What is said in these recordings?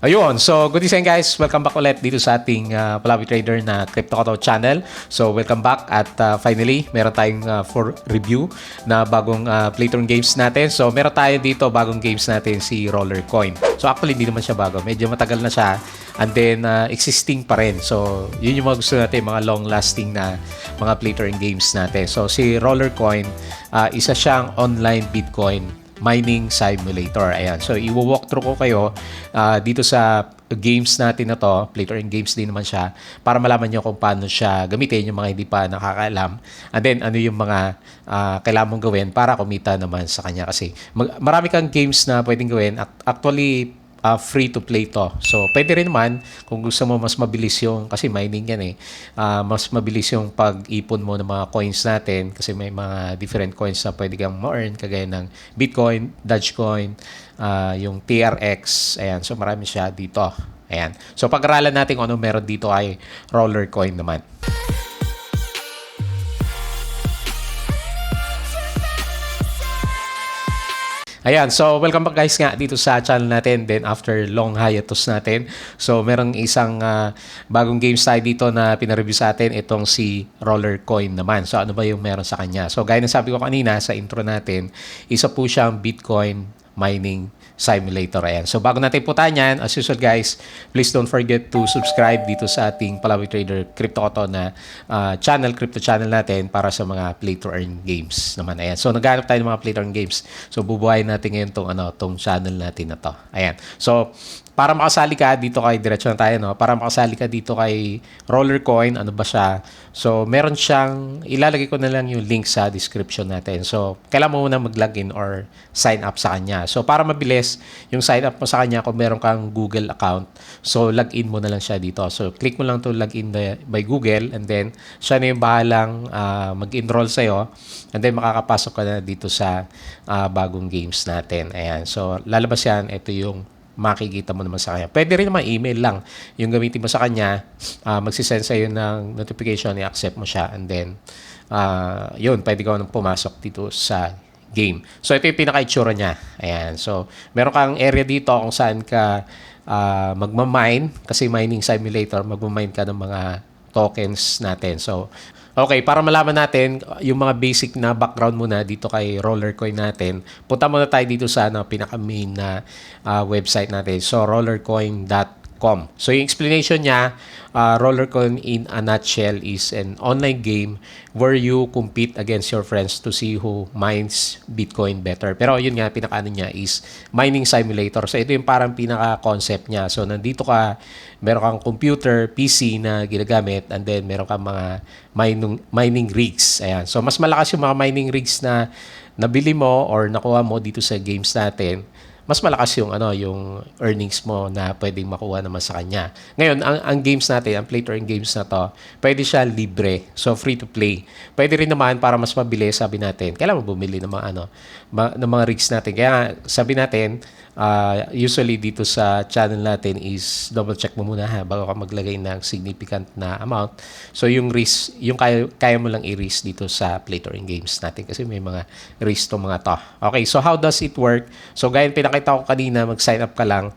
Ayun, so good evening guys. Welcome back ulit dito sa ating Palawi Trader na Crypto Koto channel. So welcome back at finally meron tayong for review na bagong play turn games natin. So meron tayo dito bagong games natin si Roller Coin. So actually hindi naman siya bago. Medyo matagal na siya and then existing pa rin. So yun yung mga gusto natin, mga long lasting na mga play turn games natin. So si Roller Coin, isa siyang online Bitcoin mining simulator. Ayan. So, i-walk through ko kayo dito sa games natin na to. Play to earn games din naman siya para malaman nyo kung paano siya gamitin yung mga hindi pa nakakaalam. And then, ano yung mga kailangan mong gawin para kumita naman sa kanya. Kasi marami kang games na pwedeng gawin. Actually, free to play to. So, pwede rin naman kung gusto mo mas mabilis yung, kasi mining yan mas mabilis yung pag-ipon mo ng mga coins natin kasi may mga different coins na pwede kang ma-earn kagaya ng Bitcoin, Dogecoin, yung TRX. Ayan. So, marami siya dito. Ayan. So, pag-aralan natin kung ano meron dito ay Roller Coin naman. Ayan, so welcome back guys nga dito sa channel natin then after long hiatus natin. So merong isang bagong games tayo dito na pinareview sa atin, itong si Roller Coin naman. So ano ba yung meron sa kanya? So gaya ng sabi ko kanina sa intro natin, isa po siyang Bitcoin mining simulator. Ayan. So bago natin putan yan, as usual guys, please don't forget to subscribe dito sa ating Palawi Trader Crypto Koto na crypto channel natin para sa mga play to earn games naman. Ayan. So naghanap tayo ng mga play to earn games. So bubuhayin natin ngayon tong channel natin na to. Ayan. So para makasali ka dito kay diretso na tayo, no? Para makasali ka dito kay Roller Coin, ano ba siya? So meron siyang, ilalagay ko na lang yung link sa description natin. So kailangan mo muna mag-login or sign up sa kanya. So para mabilis yung sign up mo sa kanya, kung meron kang Google account, so login mo na lang siya dito. So click mo lang to login by Google and then siya na yung bahalang mag-enroll sa'yo and then makakapasok ka na dito sa bagong games natin. Ayan. So lalabas yan, ito yung makikita mo naman sa kanya. Pwede rin naman email lang yung gamitin mo sa kanya. Magsisend sa'yo ng notification, i-accept mo siya and then yun, pwede ka nang pumasok dito sa game. So ito yung pinaka-itsura niya. Ayan. So meron kang area dito kung saan ka magmamine kasi mining simulator, magmamine ka ng mga tokens natin. So okay, para malaman natin yung mga basic na background muna dito kay Roller Coin natin, punta muna tayo dito sa pinaka-main na website natin. So, rollercoin.com. So, yung explanation niya, Roller Coin in a nutshell is an online game where you compete against your friends to see who mines Bitcoin better. Pero yun nga, pinaka-ano niya is mining simulator. So, ito yung parang pinaka-concept niya. So, nandito ka, meron kang computer, PC na ginagamit, and then meron kang mga mining rigs. Ayan. So, mas malakas yung mga mining rigs na nabili mo or nakuha mo dito sa games natin, mas malakas yung yung earnings mo na pwedeng makuha naman sa kanya. Ngayon, ang games natin, ang play to earn games na to, pwede siya libre. So free to play. Pwede rin naman para mas mabilis, sabi natin, kailangan mo bumili ng mga ng mga rigs natin. Kaya sabi natin, usually dito sa channel natin is double check mo muna bago ka maglagay ng significant na amount. So yung risk, yung kaya mo lang i-risk dito sa play to earn games natin kasi may mga risk to mga to. Okay, so how does it work? So gaya pinakita ko kanina, mag-sign up ka lang.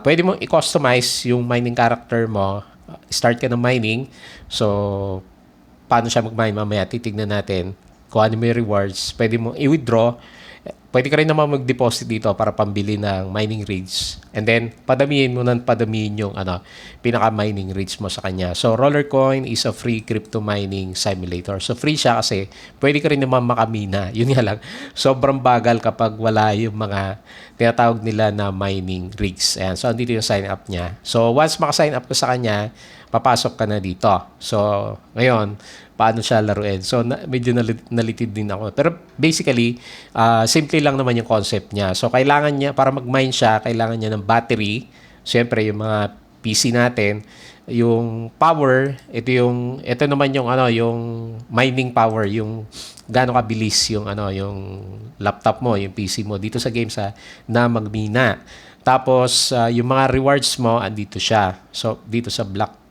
Pwede mo i-customize yung mining character mo. Start ka ng mining. So paano siya mag-mine mamaya titignan natin kung ano may rewards. Pwede mo i-withdraw. Pwede ka rin naman mag-deposit dito para pambili ng mining rigs. And then, padamihin mo ng padamihin yung pinaka-mining rigs mo sa kanya. So, Roller Coin is a free crypto mining simulator. So, free siya kasi pwede ka rin naman makamina. Yun nga lang, sobrang bagal kapag wala yung mga tinatawag nila na mining rigs. Ayan. So, andito yung sign up niya. So, once maka-sign up ka sa kanya, papasok ka na dito. So, ngayon, paano siya laruin? So, medyo nalitid din ako. Pero basically, simple lang naman yung concept niya. So, kailangan niya, para mag-mine siya, kailangan niya ng battery. Siyempre, yung mga PC natin, yung power, ito naman yung yung mining power, yung gaano kabilis yung yung laptop mo, yung PC mo dito sa games na magmina. Tapos, yung mga rewards mo, andito siya. So, dito sa black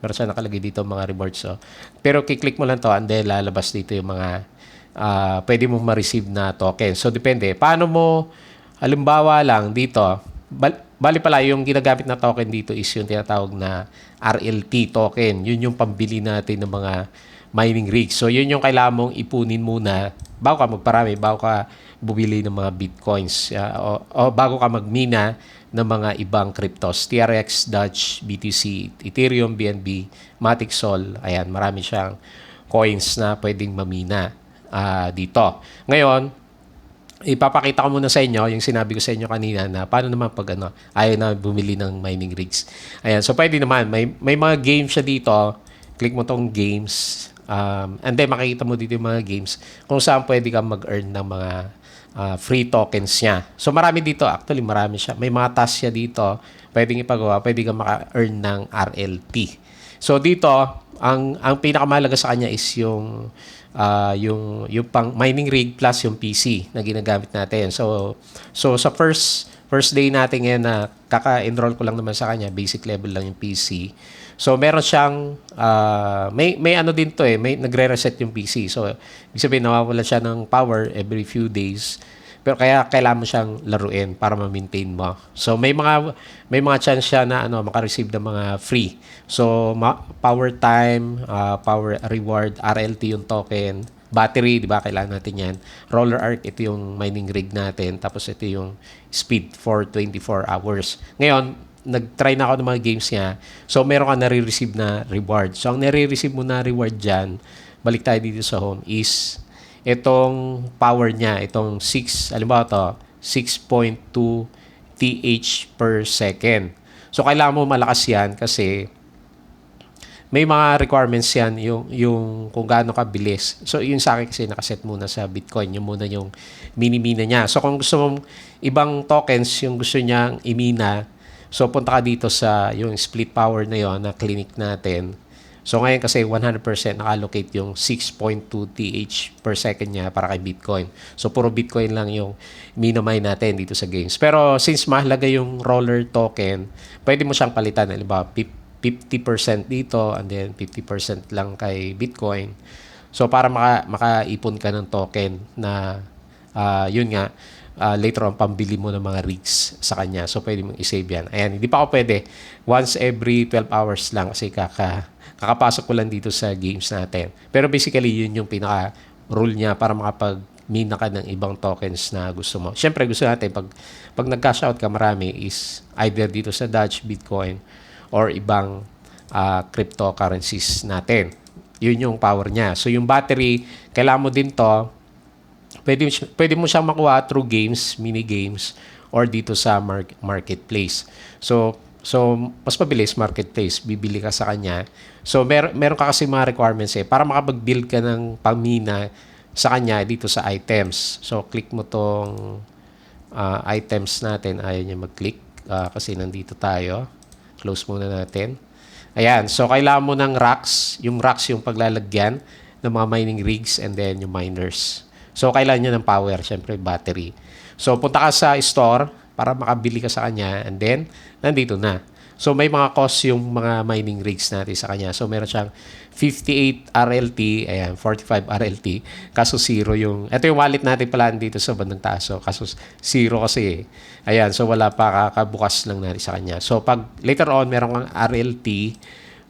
meron siya nakalagay dito mga rewards. So. Pero kiklik mo lang to and then lalabas dito yung mga pwede mo ma-receive na token. So depende. Paano mo, halimbawa lang dito, bali pala, yung ginagamit na token dito is yung tinatawag na RLT token. Yun yung pambili natin ng mga mining rigs. So, yun yung kailangan mong ipunin muna bago ka magparami, bago ka bumili ng mga bitcoins, o bago ka magmina ng mga ibang cryptos. TRX, Dodge, BTC, Ethereum, BNB, Matic Sol. Ayan, marami siyang coins na pwedeng mamina dito. Ngayon, ipapakita ko muna sa inyo yung sinabi ko sa inyo kanina na paano naman pag ayaw na bumili ng mining rigs. Ayan, so pwede naman. May mga games siya dito. Click mo tong games. And then makikita mo dito yung mga games kung saan pwede kang mag-earn ng mga free tokens niya. So marami dito. Actually, marami siya. May mga tasks siya dito. Pwedeng ipagawa. Pwede kang maka-earn ng RLT. So dito, ang pinakamahalaga sa kanya is yung pang mining rig plus yung PC na ginagamit natin. So sa first day natin ngayon na kaka-enroll ko lang naman sa kanya, basic level lang yung PC. So meron siyang may ano din to may nagre-reset yung PC. So ibig sabihin nawawala siya ng power every few days. Pero kaya kailangan mo siyang laruin para ma-maintain mo. So may mga chance siya na maka-receive ng mga free. So power time, power reward, RLT yung token, battery, 'di ba? Kailangan natin 'yan. Roller Arc, ito yung mining rig natin. Tapos ito yung speed for 24 hours. Ngayon, nag-try na ako ng mga games niya. So meron ka nare-receive na reward. So ang nare-receive mo na reward diyan, balik tayo dito sa home, is itong power niya, itong 6.2 TH per second. So, kailangan mo malakas yan kasi may mga requirements yan yung kung gaano ka bilis. So, yun sa akin kasi nakaset muna sa Bitcoin. Yung muna yung mini-mina niya. So, kung gusto mong ibang tokens, yung gusto niyang imina, so punta ka dito sa yung split power na yon na clinic natin. So ngayon kasi 100% naka-allocate yung 6.2 TH per second niya para kay Bitcoin. So puro Bitcoin lang yung minamine natin dito sa games. Pero since mahalaga yung roller token, pwede mo siyang palitan. Halimbawa, 50% dito and then 50% lang kay Bitcoin. So para makaipon ka ng token na yun nga, later on pambili mo ng mga rigs sa kanya. So pwede mong i-save yan. Ayan, hindi pa ako pwede. Once every 12 hours lang kasi kakapasok ko lang dito sa games natin. Pero basically, yun yung pinaka-rule niya para makapag-mina ka ng ibang tokens na gusto mo. Siyempre, gusto natin, pag nag-cash out ka marami is either dito sa Dodge, Bitcoin, or ibang cryptocurrencies natin. Yun yung power niya. So, yung battery, kailangan mo din to. Pwede mo siyang makuha through games, mini games, or dito sa marketplace. So mas mabilis marketplace, bibili ka sa kanya. So meron ka kasi mga requirements para makapag-build ka ng pamina sa kanya dito sa items. So click mo tong items natin. Ayaw niya mag-click kasi nandito tayo. Close muna natin. Ayan, so kailangan mo ng racks. Yung racks yung paglalagyan ng mga mining rigs and then yung miners. So kailangan niya ng power, syempre battery. So punta ka sa store para makabili ka sa kanya and then nandito na. So may mga cost yung mga mining rigs natin sa kanya. So meron siyang 58 RLT, ayan, 45 RLT, kaso 0 yung, ito yung wallet natin pala dito sa bandang taas. So kaso 0 kasi ayan, so wala pa, kakabukas lang natin sa kanya. So pag later on meron kang RLT,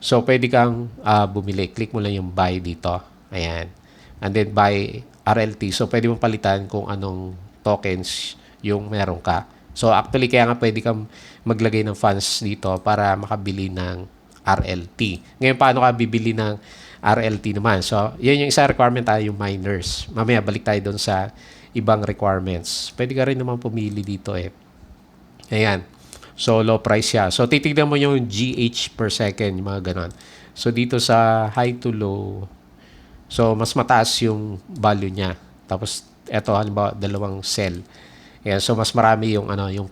so pwede kang bumili. Click mo lang yung buy dito. Ayan. And then buy RLT. So pwede mong palitan kung anong tokens yung meron ka. So actually kaya nga pwede kang maglagay ng funds dito para makabili ng RLT. Ngayon paano ka bibili ng RLT naman? So yan yung isa requirement tayo, yung miners. Mamaya balik tayo doon sa ibang requirements. Pwede ka rin naman pumili dito Ayan. So low price siya. So titignan mo yung GH per second, yung mga ganon. So dito sa high to low, so mas mataas yung value niya. Tapos eto halimbawa dalawang cell. Ayan, so mas marami yung yung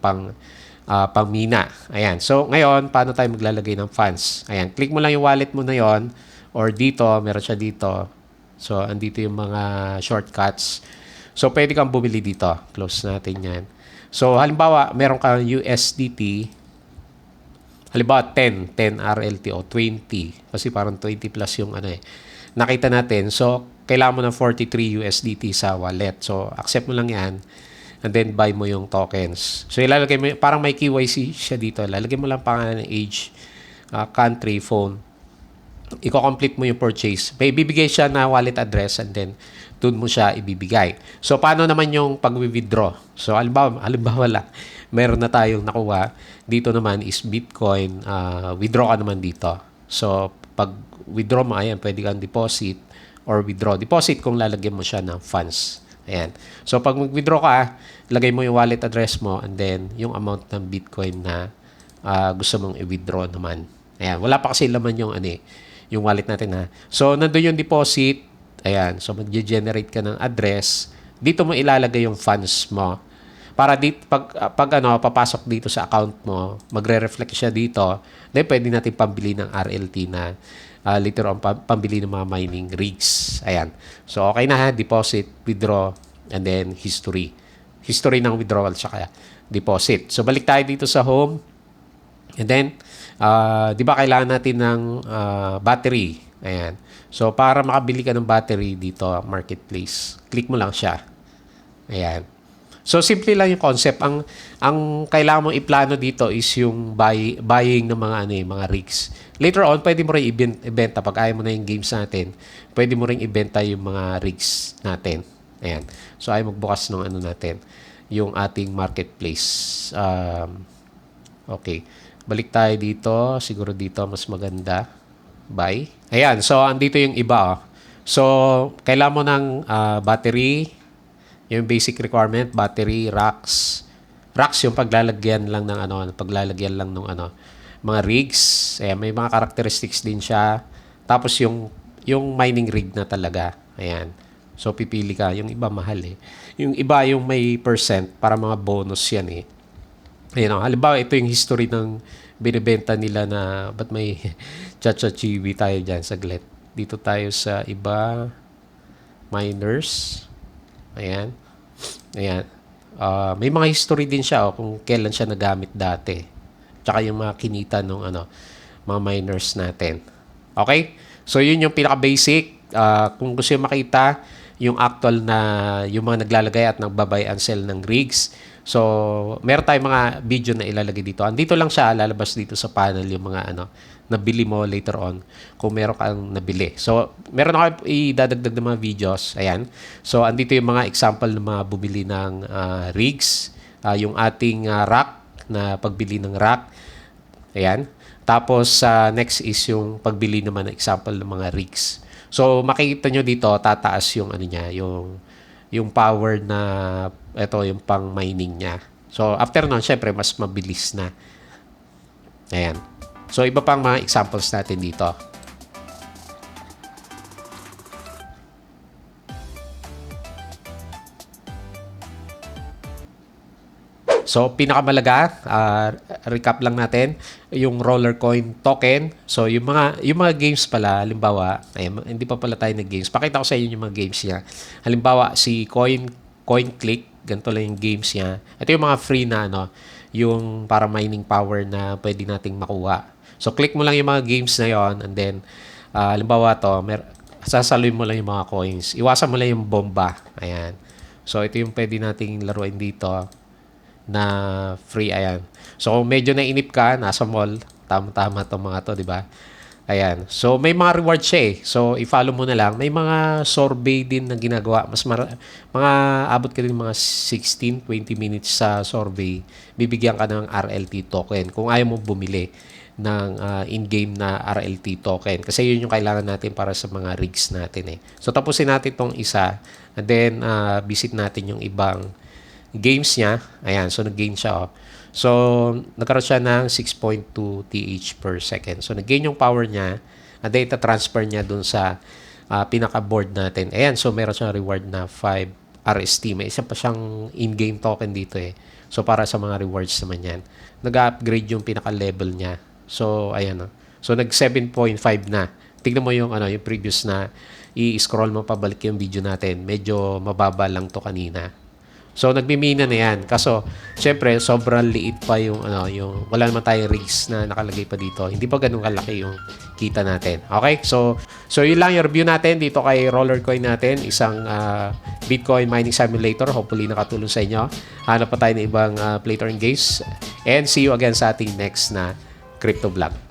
pangmina. Ayan. So ngayon, paano tayo maglalagay ng funds? Ayan, click mo lang yung wallet mo na yon or dito, meron siya dito. So andito yung mga shortcuts. So pwede kang bumili dito. Close natin 'yan. So halimbawa, meron kang USDT. Halimbawa 10 RLT o 20 kasi parang 20 plus yung nakita natin. So kailangan mo ng 43 USDT sa wallet. So accept mo lang 'yan. and then buy mo yung tokens. So ilalagay mo, parang may KYC siya dito. Lalagay mo lang pangalan ng age, country, phone. Iko-complete mo yung purchase. May bibigay siya na wallet address and then doon mo siya ibibigay. So paano naman yung pag-withdraw? So halimbawa lang, meron na tayong nakuha. Dito naman is Bitcoin, withdraw ka naman dito. So pag withdraw mo, ayan, pwede kang deposit or withdraw. Deposit kung lalagyan mo siya ng funds. Ayan. So pag mag-withdraw ka, lagay mo yung wallet address mo and then yung amount ng Bitcoin na gusto mong i-withdraw naman. Ayan. Wala pa kasi laman yung yung wallet natin ha. So nandoon yung deposit. Ayan. So mag-generate ka ng address. Dito mo ilalagay yung funds mo. Para pag papasok dito sa account mo, magre-reflect siya dito. Then pwede natin pambili ng RLT na later on pambili ng mga mining rigs. Ayan. So okay na ha, deposit, withdraw, and then history. History ng withdrawal tsaka deposit. So balik tayo dito sa home. And then, di ba kailangan natin ng battery? Ayan. So para makabili ka ng battery dito, marketplace, click mo lang siya. Ayan. So simple lang yung concept. Ang kailangan mong iplano dito is yung buying ng mga mga rigs. Later on, pwede mo rin ibenta pag ayaw mo na yung games natin. Pwede mo rin ibenta yung mga rigs natin. Ayan. So ayaw magbukas ng natin, yung ating marketplace. Okay. Balik tayo dito. Siguro dito mas maganda. Buy. Ayan. So andito yung iba. So kailangan mo ng battery. Yung basic requirement, battery, racks. Racks yung paglalagyan lang ng paglalagyan lang ng mga rigs. Ayan, may mga characteristics din siya. Tapos yung mining rig na talaga. Ayan. So pipili ka, yung iba mahal eh. Yung iba yung may percent para mga bonus yan eh. Ayan, halimbawa ito yung history ng binibenta nila na ba't may chachachiwi tayo dyan saglit. Dito tayo sa iba miners. Ayan. Ayan. May mga history din siya kung kailan siya nagamit dati. Tsaka yung mga kinita ng mga miners natin. Okay? So yun yung pinaka-basic. Kung gusto yung makita yung actual na yung mga naglalagay at nagbabay and sell ng rigs. So meron tayong mga video na ilalagay dito. Andito lang siya, lalabas dito sa panel yung mga nabili mo later on kung meron kang nabili. So, meron ako idadagdag ng mga videos. Ayan. So, andito yung mga example ng mga bumili ng rigs. Yung ating rack na pagbili ng rack. Ayan. Tapos, next is yung pagbili naman ng example ng mga rigs. So, makikita nyo dito, tataas yung niya, yung power na ito, yung pang mining niya. So, after nun, syempre, mas mabilis na. Ayan. So, iba pang mga examples natin dito. So, pinakamalaga, recap lang natin, yung Rollercoin token. So, yung mga games pala, halimbawa, hindi pa pala tayo nag-games. Pakita ko sa inyo yung mga games niya. Halimbawa, si CoinClick, ganito lang yung games niya. Ito yung mga free na, yung para mining power na pwede nating makuha. So, click mo lang yung mga games na yon and then, halimbawa to, sasaluin mo lang yung mga coins. Iwasan mo lang yung bomba. Ayan. So, ito yung pwede nating laruin dito na free. Ayan. So, kung medyo nainip ka, nasa mall, tama-tama itong mga to, di ba? Ayan. So, may mga reward siya eh. So, i-follow mo na lang. May mga survey din na ginagawa. Mga abot ka din mga 16-20 minutes sa survey. Bibigyan ka ng RLT token kung ayaw mo bumili ng in-game na RLT token. Kasi yun yung kailangan natin para sa mga rigs natin eh. So, tapusin natin tong isa. And then, visit natin yung ibang games niya. Ayan. So, nag-gain siya. So, nagkaroon siya ng 6.2 TH per second. So, nag-gain yung power niya. And then, ita-transfer niya dun sa pinaka-board natin. Ayan. So, meron siyang reward na 5 RST. May isa pa siyang in-game token dito eh. So, para sa mga rewards naman yan. Nag-upgrade yung pinaka-level niya. So, ayan. So, nag 7.5 na. Tignan mo yung previous na i-scroll mo pabalik yung video natin. Medyo mababa lang to kanina. So nagmimina na yan. Kaso syempre sobrang liit pa yung yung wala naman tayong rigs na nakalagay pa dito. Hindi pa ganoon kalaki yung kita natin. Okay? So yun lang yung review natin dito kay Rollercoin natin, isang Bitcoin mining simulator. Hopefully nakatulong sa inyo. Hanap pa tayo ng ibang play to earn games. And see you again sa ating next na crypto vlog.